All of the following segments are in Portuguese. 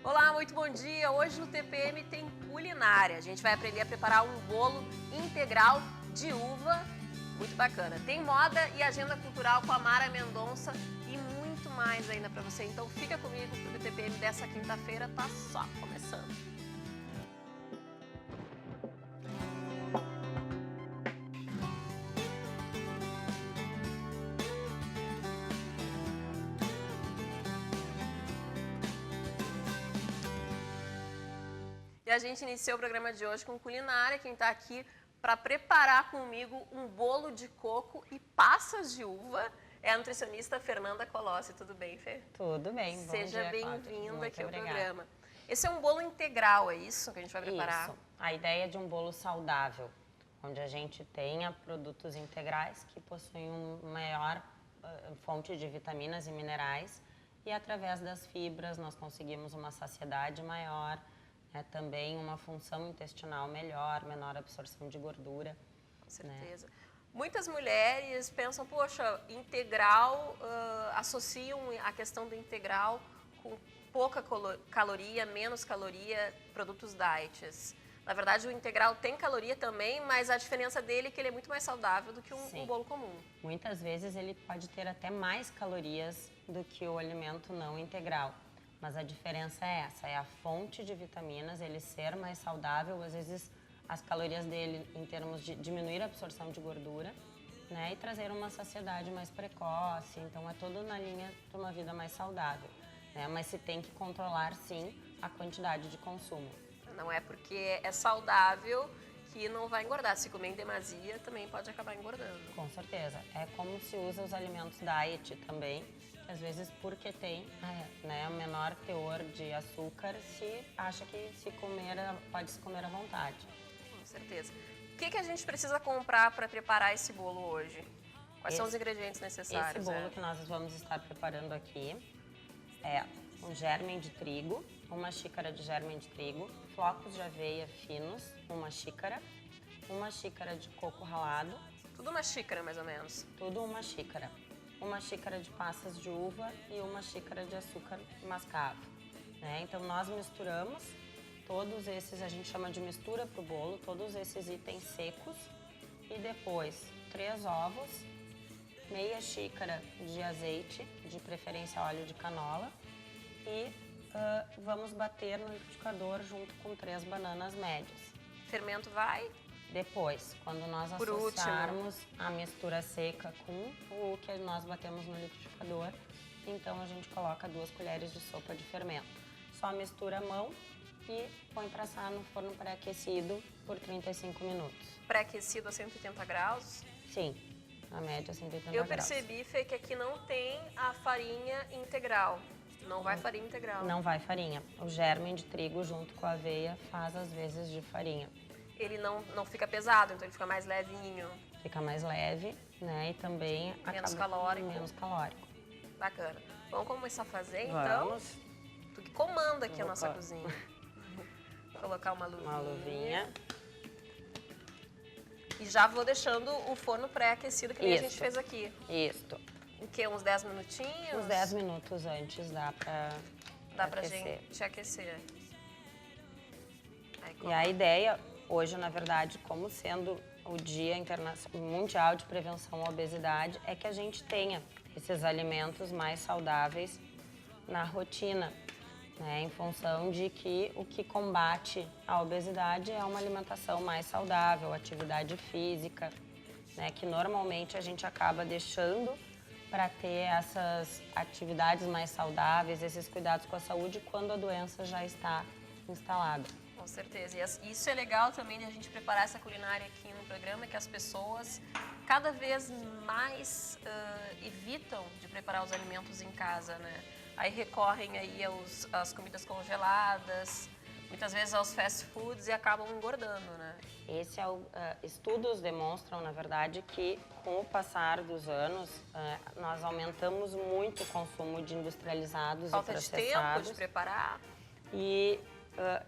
Olá, muito bom dia! Hoje no TPM tem culinária. A gente vai aprender a preparar um bolo integral de uva, muito bacana. Tem moda e agenda cultural com a Mara Mendonça e muito mais ainda para você. Então fica comigo porque o TPM dessa quinta-feira tá só começando. E a gente iniciou o programa de hoje com culinária. Quem está aqui para preparar comigo um bolo de coco e passas de uva é a nutricionista Fernanda Colossi. Tudo bem, Fê? Tudo bem, bom Seja dia, bem-vinda aqui ao obrigada. programa. Esse é um bolo integral, é isso que a gente vai preparar? Isso, a ideia é de um bolo saudável, onde a gente tenha produtos integrais que possuem uma maior fonte de vitaminas e minerais e através das fibras nós conseguimos uma saciedade maior, também uma função intestinal melhor, menor absorção de gordura. Com certeza. Né? Muitas mulheres pensam, poxa, integral, associam a questão do integral com pouca caloria, menos caloria, produtos diets. Na verdade, o integral tem caloria também, mas a diferença dele é que ele é muito mais saudável do que um bolo comum. Muitas vezes ele pode ter até mais calorias do que o alimento não integral. Mas a diferença é essa, é a fonte de vitaminas, ele ser mais saudável, às vezes as calorias dele em termos de diminuir a absorção de gordura, né, e trazer uma saciedade mais precoce, então é tudo na linha de uma vida mais saudável, né, mas se tem que controlar sim a quantidade de consumo. Não é porque é saudável que não vai engordar, se comer em demasia também pode acabar engordando. Com certeza, é como se usa os alimentos diet também, às vezes porque tem o menor teor de açúcar, se acha que pode se comer à vontade. Com certeza. O que a gente precisa comprar para preparar esse bolo hoje? Quais são os ingredientes necessários? Esse bolo que nós vamos estar preparando aqui é um germen de trigo, uma xícara de germen de trigo, flocos de aveia finos, uma xícara de coco ralado. Tudo uma xícara, mais ou menos? Tudo uma xícara de passas de uva e uma xícara de açúcar mascavo. Né? Então nós misturamos todos esses, a gente chama de mistura para o bolo, todos esses itens secos e depois 3 ovos, meia xícara de azeite, de preferência óleo de canola e vamos bater no liquidificador junto com 3 bananas médias. Fermento vai? Depois, quando nós associarmos a mistura seca com o que nós batemos no liquidificador, então a gente coloca 2 colheres de sopa de fermento. Só mistura a mão e põe para assar no forno pré-aquecido por 35 minutos. Pré-aquecido a 180 graus? Sim, a média 180 graus. Eu percebi, Fê, que aqui não tem a farinha integral. Não vai farinha integral. Não vai farinha. O germen de trigo junto com a aveia faz as vezes de farinha. Ele não fica pesado, então ele fica mais levinho. Fica mais leve, né? E também menos calórico. Menos calórico. Bacana. Vamos começar a fazer, então? Vamos. Tu que comanda aqui a nossa cozinha. Vou colocar uma luvinha. Uma luvinha. E já vou deixando o forno pré-aquecido que nem a gente fez aqui. Isso. O quê? Uns 10 minutinhos? Uns 10 minutos antes dá pra gente aquecer. Aí, e a ideia hoje, na verdade, como sendo o Dia Mundial de Prevenção à Obesidade, é que a gente tenha esses alimentos mais saudáveis na rotina, né? Em função de que o que combate a obesidade é uma alimentação mais saudável, atividade física, né? Que normalmente a gente acaba deixando para ter essas atividades mais saudáveis, esses cuidados com a saúde quando a doença já está instalada. Com certeza. E isso é legal também de a gente preparar essa culinária aqui no programa, que as pessoas cada vez mais evitam de preparar os alimentos em casa, né? Aí recorrem aí às comidas congeladas, muitas vezes aos fast foods e acabam engordando, né? Estudos demonstram, na verdade, que com o passar dos anos, nós aumentamos muito o consumo de industrializados e processados. Falta de tempo de preparar. E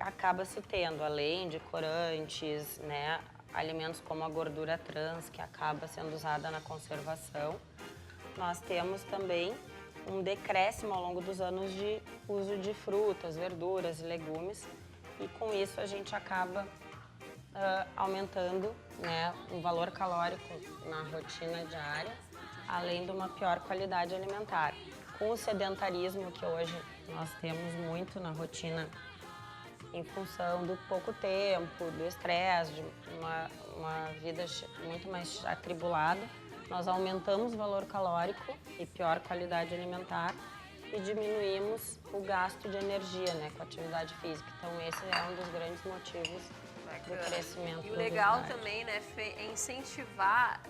acaba se tendo, além de corantes, né, alimentos como a gordura trans, que acaba sendo usada na conservação, nós temos também um decréscimo ao longo dos anos de uso de frutas, verduras e legumes. E com isso a gente acaba aumentando, né, um valor calórico na rotina diária, além de uma pior qualidade alimentar. Com o sedentarismo que hoje nós temos muito na rotina, em função do pouco tempo, do estresse, de uma vida muito mais atribulada, nós aumentamos o valor calórico e pior qualidade alimentar e diminuímos o gasto de energia, né, com a atividade física. Então, esse é um dos grandes motivos do crescimento. E o legal também, né, Fê, é incentivar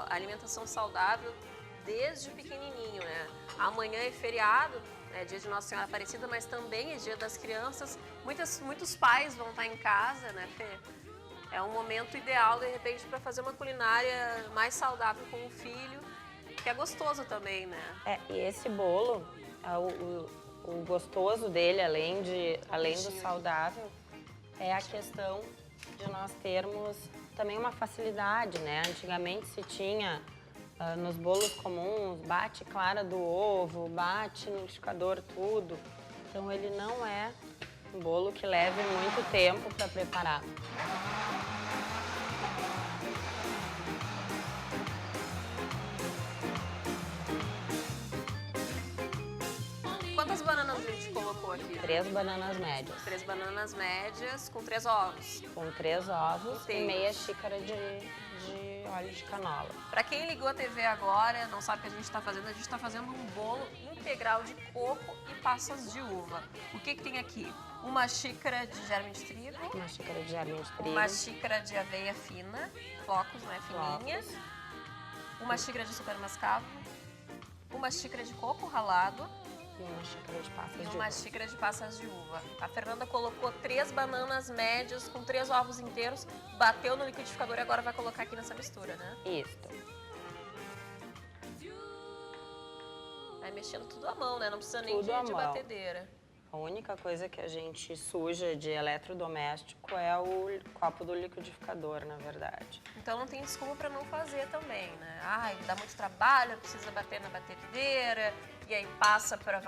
a alimentação saudável desde pequenininho, né? Amanhã é feriado, é dia de Nossa Senhora Aparecida, mas também é dia das crianças. Muitos pais vão estar em casa, né, Fê? É um momento ideal, de repente, para fazer uma culinária mais saudável com o filho, que é gostoso também, né? E esse bolo, o gostoso dele, além do saudável, é a questão de nós termos também uma facilidade, né? Antigamente se tinha nos bolos comuns, bate clara do ovo, bate no liquidificador, tudo. Então ele não é um bolo que leve muito tempo para preparar. Quantas bananas a gente colocou aqui? 3 bananas médias. 3 bananas médias com 3 ovos. Com 3 ovos e Inteiros. meia xícara de óleo de canola. Para quem ligou a TV agora, não sabe o que a gente está fazendo um bolo integral de coco e passas de uva. O que tem aqui? Uma xícara de germe de trigo, Uma xícara de germe de trigo. uma xícara de aveia fina, flocos, né, fininha, uma xícara de açúcar mascavo, uma xícara de coco ralado E uma xícara de passas e de uma uva. xícara de passas de uva. A Fernanda colocou 3 bananas médias com 3 ovos inteiros, bateu no liquidificador e agora vai colocar aqui nessa mistura, né? Isso. Vai mexendo tudo à mão, né? Não precisa nem Tudo à de mão. batedeira. A única coisa que a gente suja de eletrodoméstico é o copo do liquidificador, na verdade. Então não tem desculpa para não fazer também, né? Ai, dá muito trabalho, precisa bater na batedeira, e aí passa para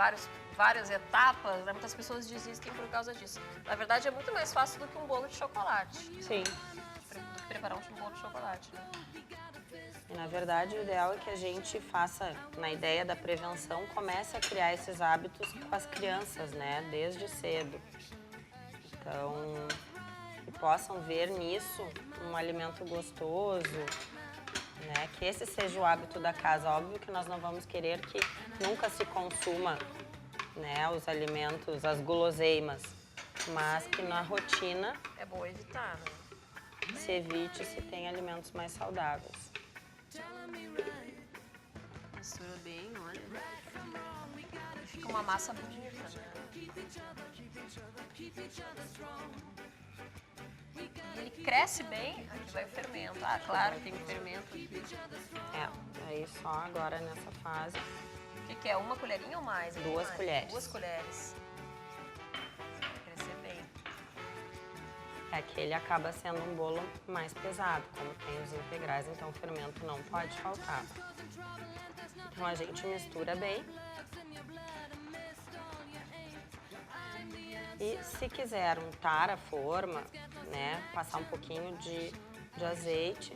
várias etapas, né? Muitas pessoas desistem por causa disso. Na verdade, é muito mais fácil do que um bolo de chocolate. Sim. Do que preparar um bolo de chocolate, né? E, na verdade, o ideal é que a gente faça, na ideia da prevenção, comece a criar esses hábitos com as crianças, né? Desde cedo. Então, que possam ver nisso um alimento gostoso, né? Que esse seja o hábito da casa. Óbvio que nós não vamos querer que nunca se consuma, né, os alimentos, as guloseimas, mas que na rotina É bom evitar, né? se evite se tem alimentos mais saudáveis. Mistura bem, olha. Fica uma massa bonita, né? E ele cresce bem, aqui vai o fermento. Ah, claro, tem o fermento aqui. Aí só agora nessa fase, O que é? Uma colherinha ou mais? 2 colheres. 2 colheres. Vai crescer bem. que ele acaba sendo um bolo mais pesado, como tem os integrais, então o fermento não pode faltar. Então a gente mistura bem. E se quiser untar a forma, né, passar um pouquinho de azeite,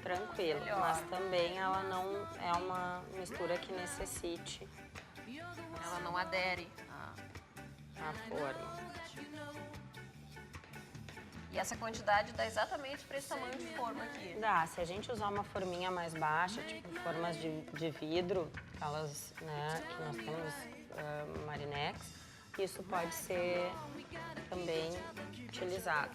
tranquilo. Melhor. Mas também ela não é uma mistura que necessite Ela não adere. a forma. E essa quantidade dá exatamente para esse tamanho de forma aqui. Dá, se a gente usar uma forminha mais baixa, tipo formas de vidro, aquelas, né, que nós temos Marinex, isso pode ser também utilizado.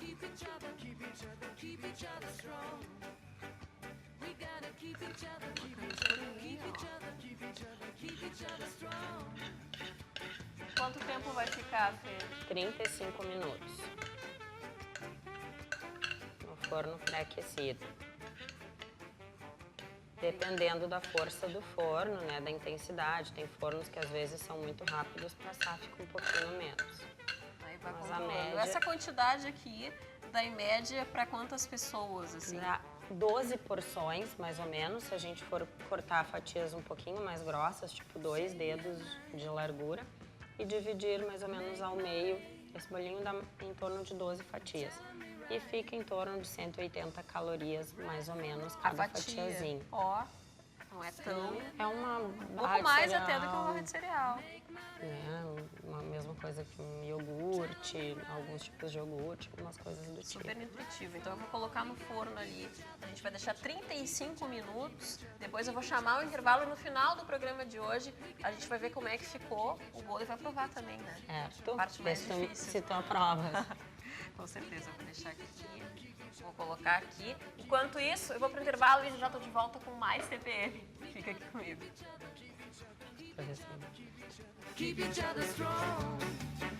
Quanto tempo vai ficar, Fê? 35 minutos no forno pré-aquecido. Dependendo da força do forno, né, da intensidade. Tem fornos que às vezes são muito rápidos, para assar fica um pouquinho menos. Aí vai Mas a controlando. média- Essa quantidade aqui dá em média para quantas pessoas, assim? 12 porções, mais ou menos, se a gente for cortar fatias um pouquinho mais grossas, tipo 2 dedos de largura, e dividir mais ou menos ao meio. Esse bolinho dá em torno de 12 fatias. E fica em torno de 180 calorias, mais ou menos, cada fatiazinha. Ó, não é tão... É uma Um barra pouco mais de até do que uma cereal, barra de cereal. né? Uma mesma coisa que um iogurte, alguns tipos de iogurte, umas coisas do tipo. Super nutritivo. Então eu vou colocar no forno ali. A gente vai deixar 35 minutos. Depois eu vou chamar o intervalo e no final do programa de hoje a gente vai ver como é que ficou o bolo e vai provar também, né? Certo. Parte mais Vê difícil. se tu aprova. Com certeza, eu vou deixar aqui. Vou colocar aqui. Enquanto isso, eu vou pro intervalo e já estou de volta com mais TPM. Fica aqui comigo. Pra ver se... Keep each other strong.